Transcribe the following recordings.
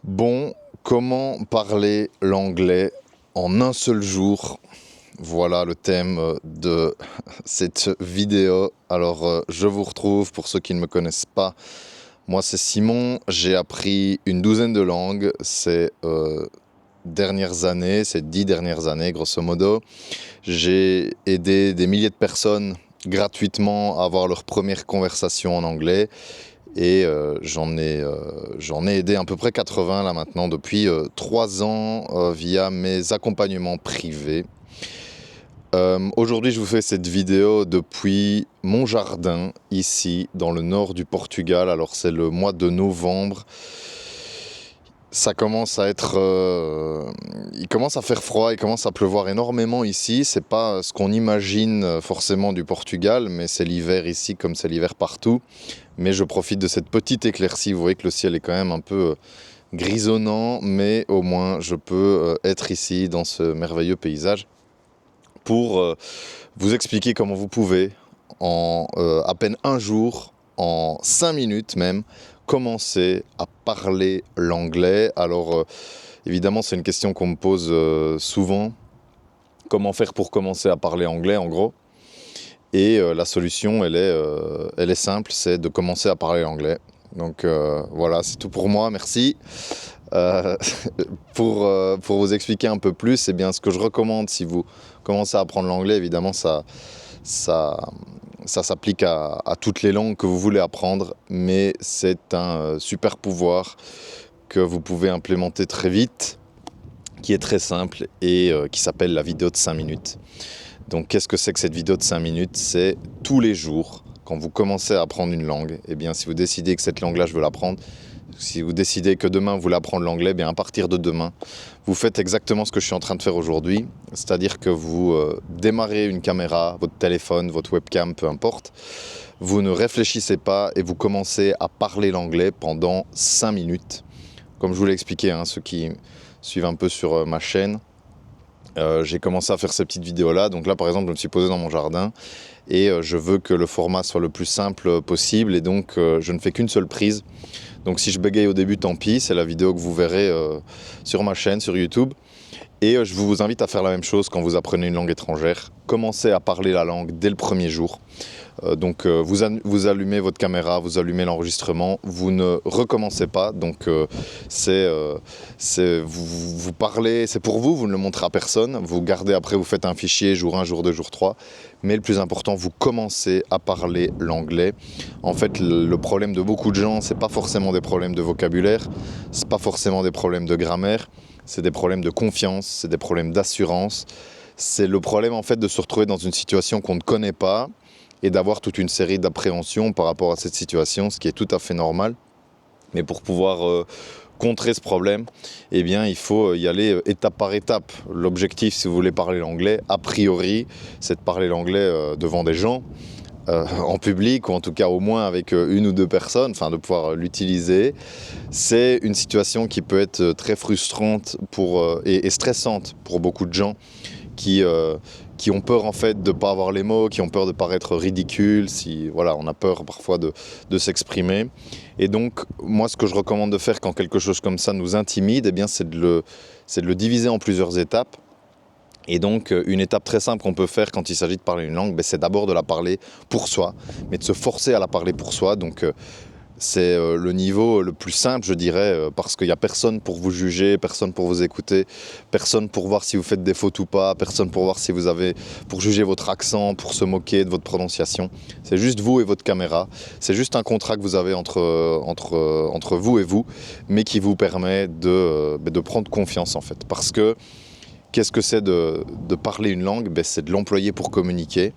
Bon, comment parler l'anglais en un seul jour? Voilà le thème de cette vidéo. Alors, je vous retrouve pour ceux qui ne me connaissent pas. Moi, c'est Simon. J'ai appris une douzaine de langues ces dernières années, ces 10 dernières années, grosso modo. J'ai aidé des milliers de personnes gratuitement à avoir leur première conversation en anglais. Et j'en ai aidé à peu près 80 là maintenant depuis 3 ans via mes accompagnements privés. Aujourd'hui, je vous fais cette vidéo depuis mon jardin ici dans le nord du Portugal. Alors c'est le mois de novembre. Ça commence à être, il commence à faire froid, il commence à pleuvoir énormément ici. C'est pas ce qu'on imagine forcément du Portugal, mais c'est l'hiver ici comme c'est l'hiver partout. Mais je profite de cette petite éclaircie. Vous voyez que le ciel est quand même un peu grisonnant, mais au moins je peux être ici dans ce merveilleux paysage pour vous expliquer comment vous pouvez en à peine un jour, en 5 minutes même, commencer à parler l'anglais. Alors évidemment c'est une question qu'on me pose souvent. Comment faire pour commencer à parler anglais en gros? Et la solution elle est simple, c'est de commencer à parler l'anglais. Donc voilà, c'est tout pour moi, merci. Euh, pour vous expliquer un peu plus, eh bien, ce que je recommande si vous commencez à apprendre l'anglais, évidemment ça, ça s'applique à toutes les langues que vous voulez apprendre, mais c'est un super pouvoir que vous pouvez implémenter très vite, qui est très simple et qui s'appelle la vidéo de 5 minutes. Donc qu'est-ce que c'est que cette vidéo de 5 minutes? C'est tous les jours, quand vous commencez à apprendre une langue, eh bien, si vous décidez que cette langue-là, je veux l'apprendre, si vous décidez que demain vous voulez apprendre l'anglais, bien à partir de demain, vous faites exactement ce que je suis en train de faire aujourd'hui, c'est-à-dire que vous démarrez une caméra, votre téléphone, votre webcam, peu importe, vous ne réfléchissez pas et vous commencez à parler l'anglais pendant 5 minutes. Comme je vous l'ai expliqué, hein, ceux qui suivent un peu sur ma chaîne, j'ai commencé à faire ces petites vidéos-là. Donc là, par exemple, je me suis posé dans mon jardin et je veux que le format soit le plus simple possible et donc je ne fais qu'une seule prise. Donc si je bégaye au début, tant pis, c'est la vidéo que vous verrez sur ma chaîne, sur YouTube. Et je vous invite à faire la même chose quand vous apprenez une langue étrangère. Commencez à parler la langue dès le premier jour. Donc vous allumez votre caméra, vous allumez l'enregistrement, vous ne recommencez pas. Donc vous parlez, c'est pour vous, vous ne le montrez à personne. Vous gardez après, vous faites un fichier jour 1, jour 2, jour 3. Mais le plus important, vous commencez à parler l'anglais. En fait, le problème de beaucoup de gens, c'est pas forcément des problèmes de vocabulaire, c'est pas forcément des problèmes de grammaire, c'est des problèmes de confiance, c'est des problèmes d'assurance. C'est le problème en fait de se retrouver dans une situation qu'on ne connaît pas et d'avoir toute une série d'appréhensions par rapport à cette situation, ce qui est tout à fait normal. Mais pour pouvoir contrer ce problème, eh bien, il faut y aller étape par étape. L'objectif, si vous voulez parler l'anglais, a priori, c'est de parler l'anglais devant des gens, en public, ou en tout cas au moins avec une ou deux personnes, enfin de pouvoir l'utiliser. C'est une situation qui peut être très frustrante et stressante pour beaucoup de gens qui ont peur en fait de ne pas avoir les mots, qui ont peur de paraître ridicule, voilà, on a peur parfois de s'exprimer. Et donc, moi, ce que je recommande de faire quand quelque chose comme ça nous intimide, eh bien, c'est de le diviser en plusieurs étapes. Et donc, une étape très simple qu'on peut faire quand il s'agit de parler une langue, c'est d'abord de la parler pour soi, mais de se forcer à la parler pour soi. Donc, c'est le niveau le plus simple, je dirais, parce qu'il n'y a personne pour vous juger, personne pour vous écouter, personne pour voir si vous faites des fautes ou pas, personne pour voir si pour juger votre accent, pour se moquer de votre prononciation. C'est juste vous et votre caméra. C'est juste un contrat que vous avez entre vous et vous, mais qui vous permet de prendre confiance en fait. Parce que qu'est-ce que c'est de parler une langue? C'est de l'employer pour communiquer.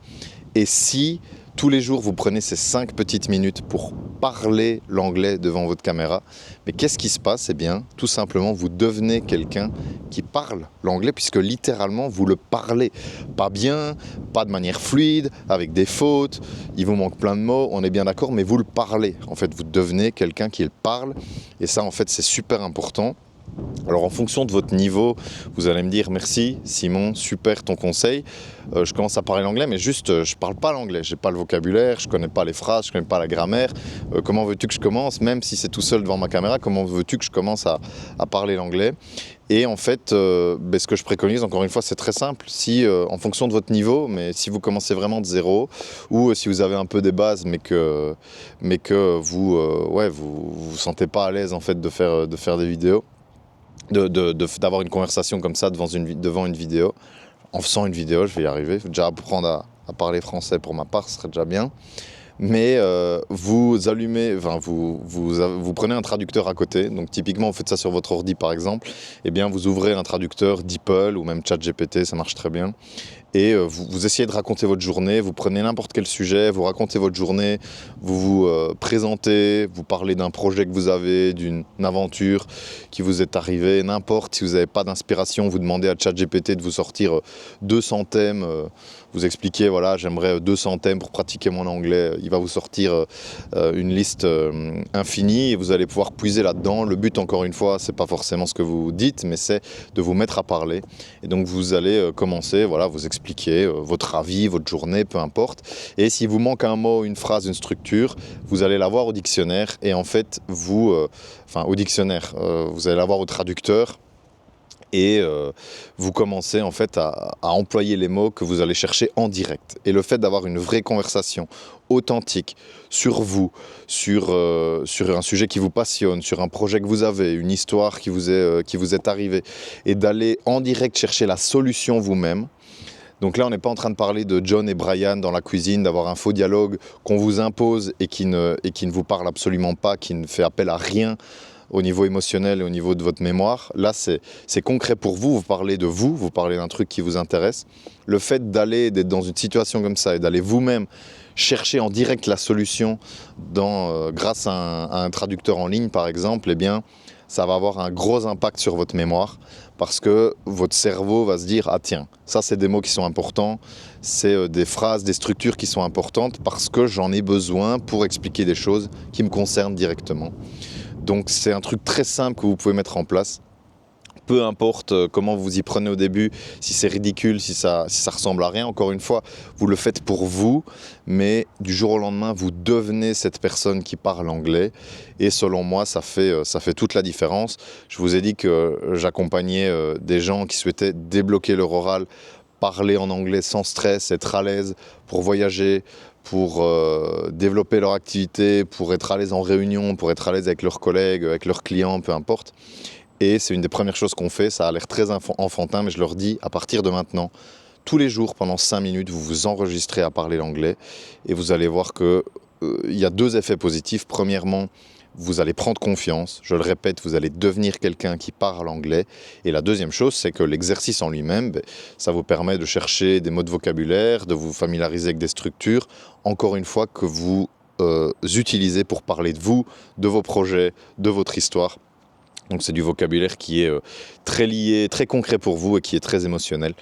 Et si tous les jours vous prenez ces 5 petites minutes pour parler l'anglais devant votre caméra, mais qu'est-ce qui se passe? Eh bien, tout simplement, vous devenez quelqu'un qui parle l'anglais, puisque littéralement, vous le parlez. Pas bien, pas de manière fluide, avec des fautes, il vous manque plein de mots, on est bien d'accord, mais vous le parlez. En fait, vous devenez quelqu'un qui le parle, et ça, en fait, c'est super important. Alors en fonction de votre niveau, vous allez me dire merci Simon, super ton conseil. Je commence à parler l'anglais, mais juste je parle pas l'anglais, j'ai pas le vocabulaire, je connais pas les phrases, je connais pas la grammaire. Comment veux-tu que je commence, même si c'est tout seul devant ma caméra, comment veux-tu que je commence à parler l'anglais? Et en fait, ce que je préconise, encore une fois, c'est très simple. Si, en fonction de votre niveau, mais si vous commencez vraiment de zéro, ou si vous avez un peu des bases, mais que vous, vous sentez pas à l'aise en fait de faire des vidéos, d'avoir une conversation comme ça devant une vidéo, en faisant une vidéo, je vais y arriver. Faut déjà apprendre à parler français pour ma part, ce serait déjà bien. Mais vous allumez, enfin, vous prenez un traducteur à côté. Donc typiquement, vous faites ça sur votre ordi par exemple. Eh bien, vous ouvrez un traducteur DeepL ou même ChatGPT, ça marche très bien. Et vous essayez de raconter votre journée, vous prenez n'importe quel sujet, vous racontez votre journée, vous vous présentez, vous parlez d'un projet que vous avez, d'une aventure qui vous est arrivée, n'importe. Si vous n'avez pas d'inspiration, vous demandez à ChatGPT de vous sortir 200 thèmes, vous expliquez, voilà, j'aimerais 200 thèmes pour pratiquer mon anglais. Il va vous sortir une liste infinie et vous allez pouvoir puiser là-dedans. Le but, encore une fois, c'est pas forcément ce que vous dites, mais c'est de vous mettre à parler. Et donc vous allez commencer, voilà, vous expliquer votre avis, votre journée, peu importe. Et s'il vous manque un mot, une phrase, une structure, vous allez l'avoir au dictionnaire. Et en fait, au dictionnaire, vous allez l'avoir au traducteur. Et vous commencez en fait à employer les mots que vous allez chercher en direct. Et le fait d'avoir une vraie conversation authentique sur vous, sur un sujet qui vous passionne, sur un projet que vous avez, une histoire qui vous est arrivée, et d'aller en direct chercher la solution vous-même. Donc là, on n'est pas en train de parler de John et Brian dans la cuisine, d'avoir un faux dialogue qu'on vous impose et qui ne vous parle absolument pas, qui ne fait appel à rien au niveau émotionnel et au niveau de votre mémoire. Là, c'est concret pour vous, vous parlez d'un truc qui vous intéresse. Le fait d'être dans une situation comme ça et d'aller vous-même chercher en direct la solution grâce à un traducteur en ligne, par exemple, eh bien, ça va avoir un gros impact sur votre mémoire parce que votre cerveau va se dire « Ah tiens, ça c'est des mots qui sont importants, c'est des phrases, des structures qui sont importantes parce que j'en ai besoin pour expliquer des choses qui me concernent directement. » Donc c'est un truc très simple que vous pouvez mettre en place. Peu importe comment vous y prenez au début, si c'est ridicule, si ça ressemble à rien, encore une fois, vous le faites pour vous, mais du jour au lendemain, vous devenez cette personne qui parle anglais. Et selon moi, ça fait toute la différence. Je vous ai dit que j'accompagnais des gens qui souhaitaient débloquer leur oral, parler en anglais sans stress, être à l'aise pour voyager, pour développer leur activité, pour être à l'aise en réunion, pour être à l'aise avec leurs collègues, avec leurs clients, peu importe. Et c'est une des premières choses qu'on fait, ça a l'air très enfantin, mais je leur dis, à partir de maintenant, tous les jours, pendant 5 minutes, vous vous enregistrez à parler l'anglais et vous allez voir qu'il y a 2 effets positifs. Premièrement, vous allez prendre confiance, je le répète, vous allez devenir quelqu'un qui parle anglais. Et la deuxième chose, c'est que l'exercice en lui-même, ça vous permet de chercher des mots de vocabulaire, de vous familiariser avec des structures, encore une fois, que vous utilisez pour parler de vous, de vos projets, de votre histoire. Donc c'est du vocabulaire qui est très lié, très concret pour vous et qui est très émotionnel.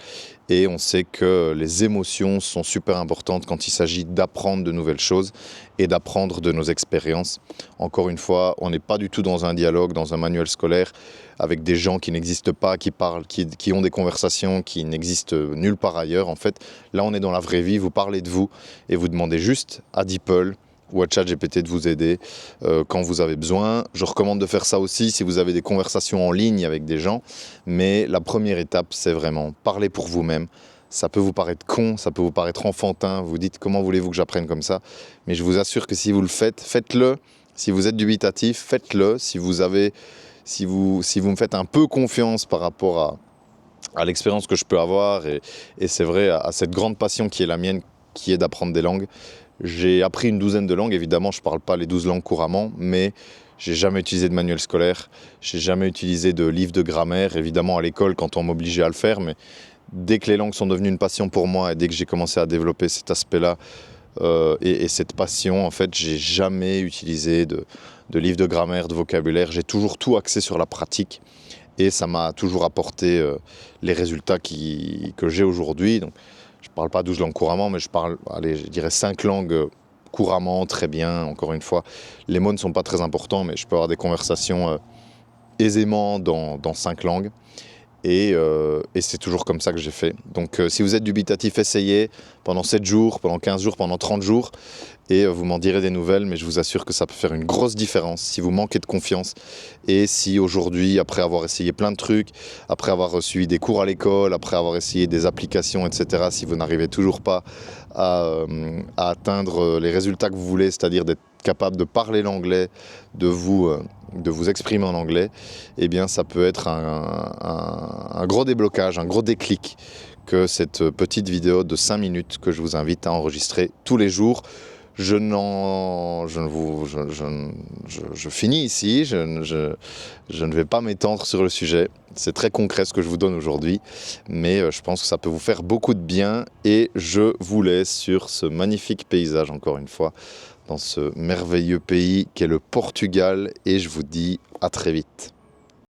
Et on sait que les émotions sont super importantes quand il s'agit d'apprendre de nouvelles choses et d'apprendre de nos expériences. Encore une fois, on n'est pas du tout dans un dialogue, dans un manuel scolaire avec des gens qui n'existent pas, qui parlent, qui ont des conversations qui n'existent nulle part ailleurs. En fait, là on est dans la vraie vie, vous parlez de vous et vous demandez juste à DeepL ou à ChatGPT de vous aider quand vous avez besoin. Je recommande de faire ça aussi si vous avez des conversations en ligne avec des gens. Mais la première étape, c'est vraiment parler pour vous-même. Ça peut vous paraître con, ça peut vous paraître enfantin. Vous dites comment voulez-vous que j'apprenne comme ça? Mais je vous assure que si vous le faites, faites-le. Si vous êtes dubitatif, faites-le. Si vous me faites un peu confiance par rapport à l'expérience que je peux avoir, et c'est vrai, à cette grande passion qui est la mienne, qui est d'apprendre des langues. J'ai appris une 12aine de langues, évidemment je ne parle pas les 12 langues couramment, mais j'ai jamais utilisé de manuel scolaire, j'ai jamais utilisé de livre de grammaire, évidemment à l'école quand on m'obligeait à le faire, mais dès que les langues sont devenues une passion pour moi et dès que j'ai commencé à développer cet aspect-là et cette passion, en fait, j'ai jamais utilisé de livre de grammaire, de vocabulaire, j'ai toujours tout axé sur la pratique et ça m'a toujours apporté les résultats que j'ai aujourd'hui. Donc, je ne parle pas 12 langues couramment, mais je parle, allez, je dirais 5 langues couramment, très bien. Encore une fois, les mots ne sont pas très importants, mais je peux avoir des conversations aisément dans 5 langues. Et c'est toujours comme ça que j'ai fait. Donc si vous êtes dubitatif, essayez pendant 7 jours, pendant 15 jours, pendant 30 jours. Et vous m'en direz des nouvelles, mais je vous assure que ça peut faire une grosse différence si vous manquez de confiance. Et si aujourd'hui, après avoir essayé plein de trucs, après avoir suivi des cours à l'école, après avoir essayé des applications, etc., si vous n'arrivez toujours pas à atteindre les résultats que vous voulez, c'est-à-dire d'être capable de parler l'anglais, de vous exprimer en anglais, eh bien ça peut être un gros déblocage, un gros déclic que cette petite vidéo de 5 minutes que je vous invite à enregistrer tous les jours. Je finis ici, je ne vais pas m'étendre sur le sujet. C'est très concret ce que je vous donne aujourd'hui, mais je pense que ça peut vous faire beaucoup de bien et je vous laisse sur ce magnifique paysage encore une fois, dans ce merveilleux pays qu'est le Portugal et je vous dis à très vite.